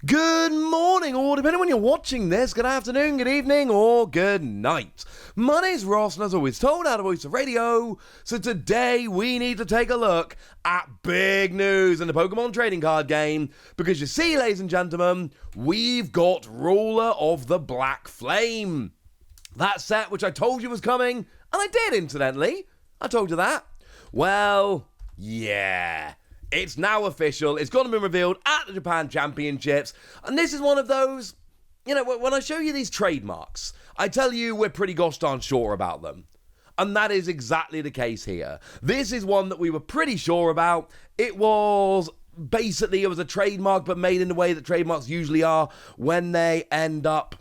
Good morning, or depending on when you're watching this, good afternoon, good evening, or good night. My name's Ross, and as always told, out of Voice of Radio, so today we need to take a look at big news in the Pokemon trading card game, because you see, ladies and gentlemen, we've got Ruler of the Black Flame. That set, which I told you was coming, and I did, incidentally. I told you that. Well, yeah. It's now official. It's going to be revealed at the Japan Championships. And this is one of those, when I show you these trademarks, I tell you we're pretty gosh darn sure about them. And that is exactly the case here. This is one that we were pretty sure about. It was a trademark, but made in the way that trademarks usually are when they end up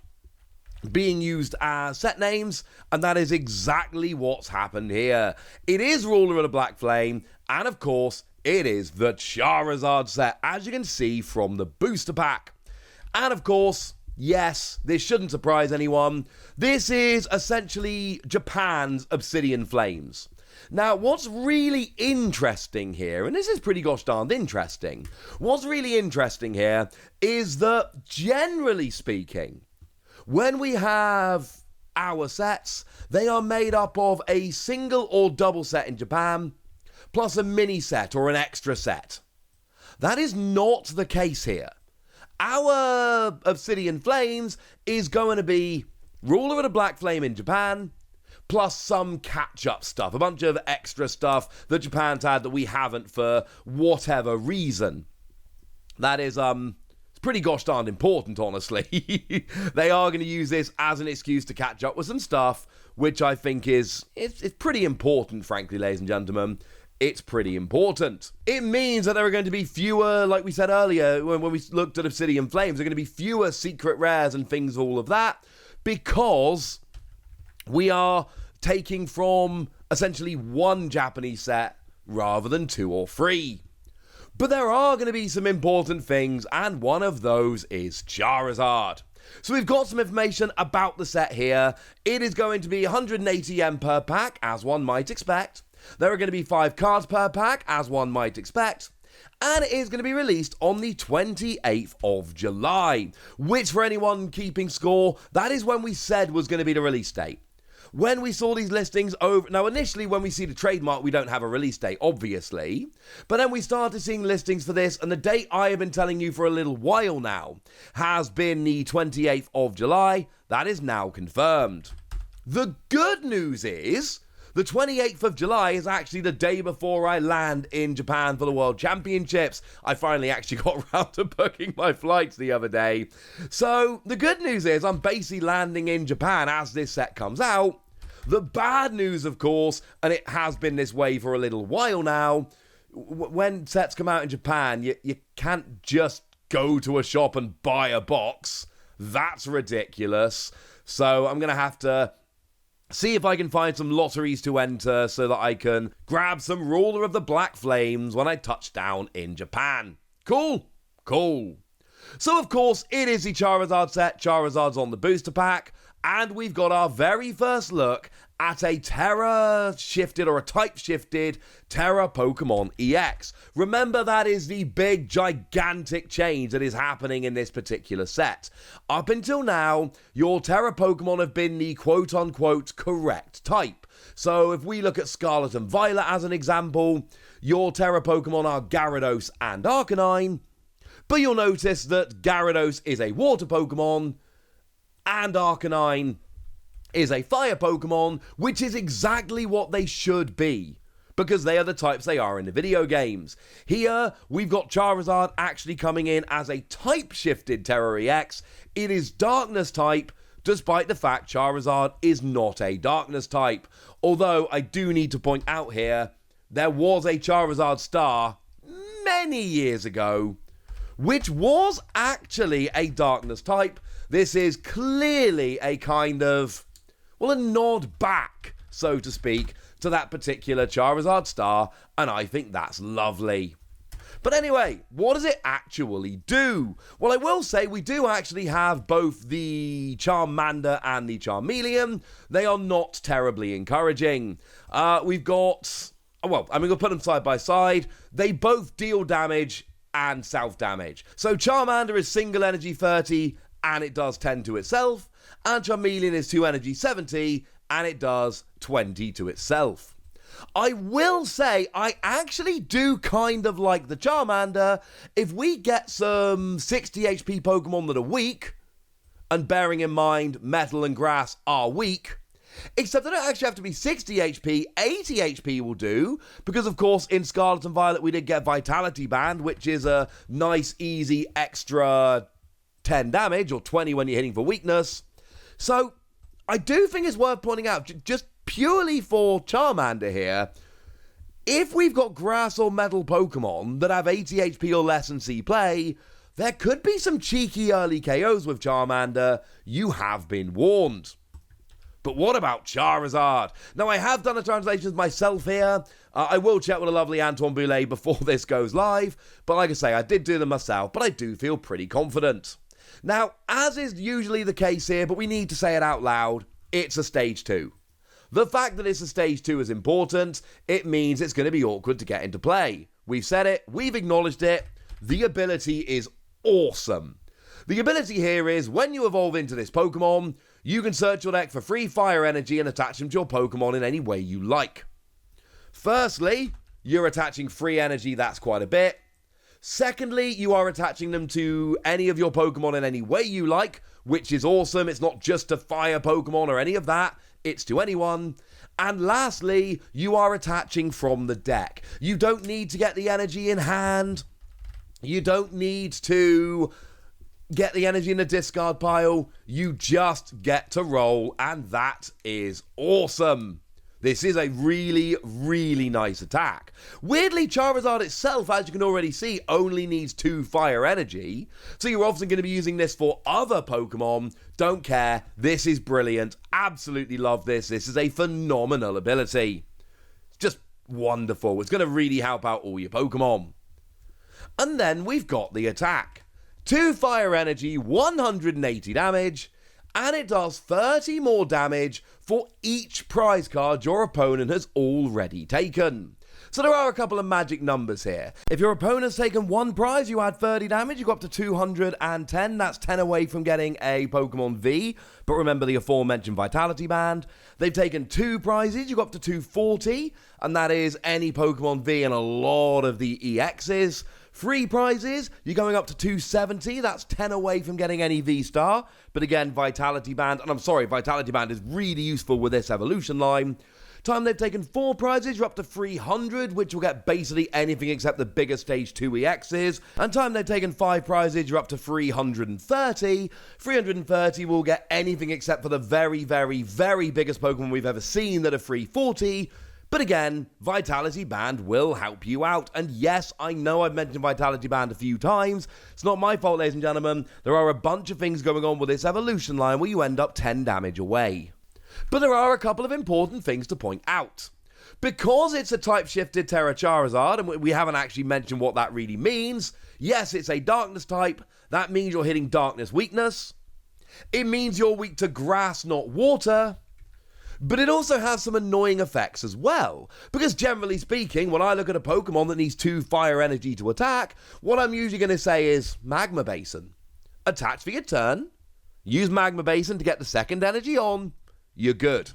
being used as set names, and that is exactly what's happened here. It is Ruler of the Black Flame, and of course, it is the Charizard set, as you can see from the booster pack. And of course, yes, this shouldn't surprise anyone. This is essentially Japan's Obsidian Flames. Now, what's really interesting here, and this is pretty gosh darned interesting, what's really interesting here is that, generally speaking, when we have our sets, they are made up of a single or double set in Japan, plus a mini set or an extra set. That is not the case here. Our Obsidian Flames is going to be Ruler of the Black Flame in Japan, plus some catch-up stuff, a bunch of extra stuff that Japan's had that we haven't for whatever reason. That is, it's pretty gosh darned important, honestly. They are going to use this as an excuse to catch up with some stuff, which I think it's pretty important, frankly, ladies and gentlemen. It's pretty important. It means that there are going to be fewer, like we said earlier, when we looked at Obsidian Flames, there are going to be fewer secret rares and things, all of that, because we are taking from essentially one Japanese set rather than two or three. But there are going to be some important things, and one of those is Charizard. So we've got some information about the set here. It is going to be 180 yen per pack, as one might expect. There are going to be 5 cards per pack, as one might expect. And it is going to be released on the 28th of July, which, for anyone keeping score, that is when we said was going to be the release date. When we saw these listings over... Now, initially, when we see the trademark, we don't have a release date, obviously. But then we started seeing listings for this, and the date I have been telling you for a little while now has been the 28th of July. That is now confirmed. The good news is, the 28th of July is actually the day before I land in Japan for the World Championships. I finally actually got around to booking my flights the other day. So the good news is I'm basically landing in Japan as this set comes out. The bad news, of course, and it has been this way for a little while now, when sets come out in Japan, you can't just go to a shop and buy a box. That's ridiculous. So I'm going to have to see if I can find some lotteries to enter so that I can grab some Ruler of the Black Flames when I touch down in Japan. Cool? Cool. So, of course, it is the Charizard set. Charizard's on the booster pack. And we've got our very first look at a Tera-shifted or a type-shifted Tera Pokemon EX. Remember, that is the big, gigantic change that is happening in this particular set. Up until now, your Tera Pokemon have been the quote-unquote correct type. So if we look at Scarlet and Violet as an example, your Tera Pokemon are Gyarados and Arcanine. But you'll notice that Gyarados is a water Pokemon, and Arcanine is a fire Pokemon, which is exactly what they should be, because they are the types they are in the video games. Here, we've got Charizard actually coming in as a type-shifted Tera EX. It is Darkness type, despite the fact Charizard is not a Darkness type. Although, I do need to point out here, there was a Charizard Star many years ago, which was actually a Darkness type. This is clearly a kind of, well, a nod back, so to speak, to that particular Charizard Star, and I think that's lovely. But anyway, what does it actually do? Well, I will say we do actually have both the Charmander and the Charmeleon. They are not terribly encouraging. We've got, well, I'm going to put them side by side. They both deal damage and self-damage. So Charmander is single energy 30, and it does 10 to itself, and Charmeleon is 2 energy 70, and it does 20 to itself. I will say, I actually do kind of like the Charmander. If we get some 60 HP Pokemon that are weak, and bearing in mind Metal and Grass are weak, except they don't actually have to be 60 HP, 80 HP will do, because of course in Scarlet and Violet we did get Vitality Band, which is a nice, easy, extra 10 damage, or 20 when you're hitting for weakness. So, I do think it's worth pointing out, just purely for Charmander here, if we've got Grass or Metal Pokemon that have 80 HP or less and see play, there could be some cheeky early KOs with Charmander. You have been warned. But what about Charizard? Now, I have done the translations myself here. I will check with the lovely Antoine Boulet before this goes live. But like I say, I did do them myself, but I do feel pretty confident. Now, as is usually the case here, but we need to say it out loud, it's a Stage 2. The fact that it's a Stage 2 is important. It means it's going to be awkward to get into play. We've said it. We've acknowledged it. The ability is awesome. The ability here is, when you evolve into this Pokemon, you can search your deck for free fire energy and attach them to your Pokemon in any way you like. Firstly, you're attaching free energy, that's quite a bit. Secondly, you are attaching them to any of your Pokemon in any way you like, which is awesome. It's not just to fire Pokemon or any of that, it's to anyone. And lastly, you are attaching from the deck. You don't need to get the energy in hand. You don't need to get the energy in the discard pile. You just get to roll, and that is awesome. This is a really, really nice attack. Weirdly, Charizard itself, as you can already see, only needs 2 fire energy, so you're often going to be using this for other Pokemon. Don't care. This is brilliant. Absolutely love this. This is a phenomenal ability. It's just wonderful. It's going to really help out all your Pokemon. And then we've got the attack. 2 fire energy, 180 damage, and it does 30 more damage for each prize card your opponent has already taken. So there are a couple of magic numbers here. If your opponent's taken 1 prize, you add 30 damage, you go up to 210. That's 10 away from getting a Pokemon V, but remember the aforementioned Vitality Band. They've taken 2 prizes, you go up to 240, and that is any Pokemon V and a lot of the EXs. 3 prizes, you're going up to 270, that's 10 away from getting any V-Star, but again, Vitality Band, and I'm sorry, Vitality Band is really useful with this evolution line. Time they've taken 4 prizes, you're up to 300, which will get basically anything except the bigger Stage 2 EXs, and time they've taken 5 prizes, you're up to 330. 330 will get anything except for the very, very, very biggest Pokemon we've ever seen that are 340. But again, Vitality Band will help you out. And yes, I know I've mentioned Vitality Band a few times. It's not my fault, ladies and gentlemen. There are a bunch of things going on with this evolution line where you end up 10 damage away. But there are a couple of important things to point out. Because it's a type-shifted Tera Charizard, and we haven't actually mentioned what that really means. Yes, it's a Darkness type. That means you're hitting Darkness weakness. It means you're weak to Grass, not Water. But it also has some annoying effects as well, because generally speaking, when I look at a Pokemon that needs 2 fire energy to attack, what I'm usually going to say is Magma Basin. Attach for your turn, use Magma Basin to get the second energy on, you're good.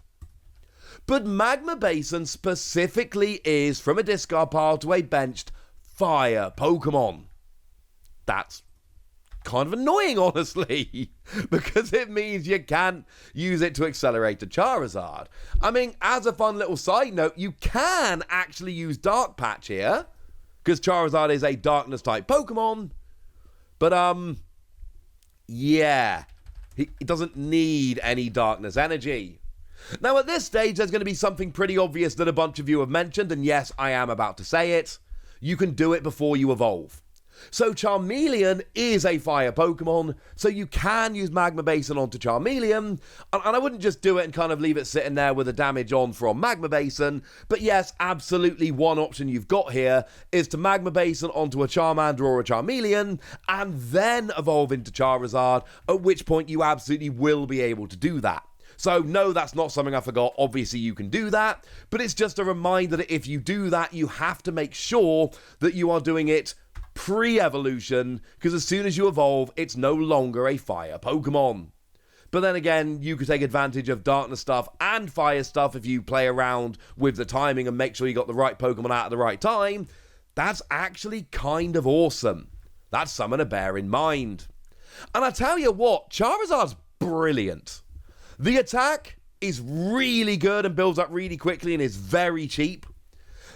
But Magma Basin specifically is from a discard pile to a benched fire Pokemon. That's kind of annoying, honestly, because it means you can't use it to accelerate a Charizard. I mean, as a fun little side note, you can actually use Dark Patch here, because Charizard is a Darkness type Pokemon, but yeah, he doesn't need any Darkness energy. Now at this stage, there's going to be something pretty obvious that a bunch of you have mentioned, and yes, I am about to say it. You can do it before you evolve. So Charmeleon is a fire Pokemon, so you can use Magma Basin onto Charmeleon, and I wouldn't just do it and kind of leave it sitting there with the damage on from Magma Basin, but yes, absolutely one option you've got here is to Magma Basin onto a Charmander or a Charmeleon, and then evolve into Charizard, at which point you absolutely will be able to do that. So no, that's not something I forgot. Obviously you can do that, but it's just a reminder that if you do that, you have to make sure that you are doing it pre-evolution, because as soon as you evolve, it's no longer a fire Pokemon. But then again, you could take advantage of darkness stuff and fire stuff if you play around with the timing and make sure you got the right Pokemon out at the right time. That's actually kind of awesome. That's something to bear in mind. And I tell you what, Charizard's brilliant. The attack is really good and builds up really quickly and is very cheap.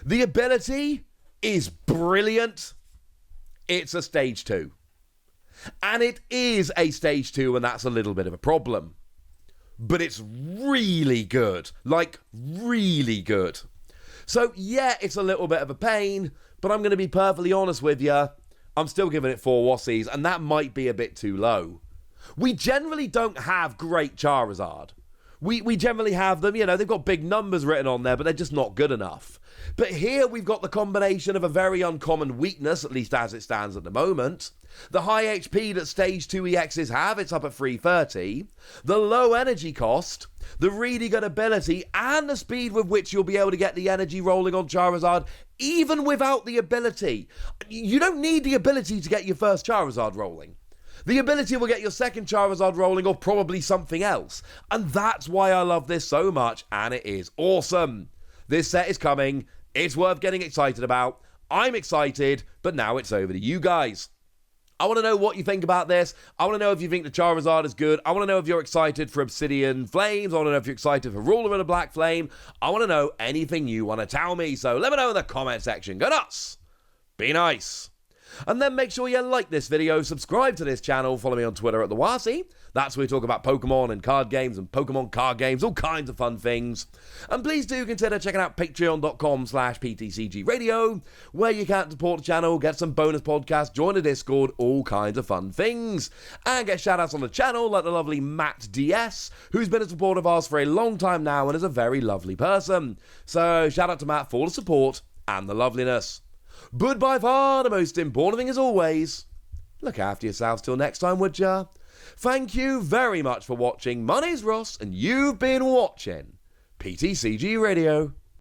The ability is brilliant. It's a stage 2. And it is a stage 2, and that's a little bit of a problem. But it's really good. Like, really good. So, yeah, it's a little bit of a pain, but I'm going to be perfectly honest with you. I'm still giving it 4 Wassies, and that might be a bit too low. We generally don't have great Charizard. We generally have them, they've got big numbers written on there, but they're just not good enough. But here we've got the combination of a very uncommon weakness, at least as it stands at the moment. The high HP that Stage 2 EXs have, it's up at 330. The low energy cost, the really good ability, and the speed with which you'll be able to get the energy rolling on Charizard, even without the ability. You don't need the ability to get your first Charizard rolling. The ability will get your second Charizard rolling or probably something else. And that's why I love this so much, and it is awesome. This set is coming. It's worth getting excited about. I'm excited, but now it's over to you guys. I want to know what you think about this. I want to know if you think the Charizard is good. I want to know if you're excited for Obsidian Flames. I want to know if you're excited for Ruler of the Black Flame. I want to know anything you want to tell me. So let me know in the comment section. Go nuts. Be nice. And then make sure you like this video, subscribe to this channel, follow me on Twitter at @TheWasi. That's where we talk about Pokemon and card games and Pokemon card games, all kinds of fun things. And please do consider checking out patreon.com/PTCG Radio, where you can support the channel, get some bonus podcasts, join the Discord, all kinds of fun things. And get shoutouts on the channel like the lovely Matt DS, who's been a supporter of ours for a long time now and is a very lovely person. So shout out to Matt for the support and the loveliness. But by far the most important thing as always, look after yourselves till next time, would ya? Thank you very much for watching. My name's Ross, and you've been watching PTCG Radio.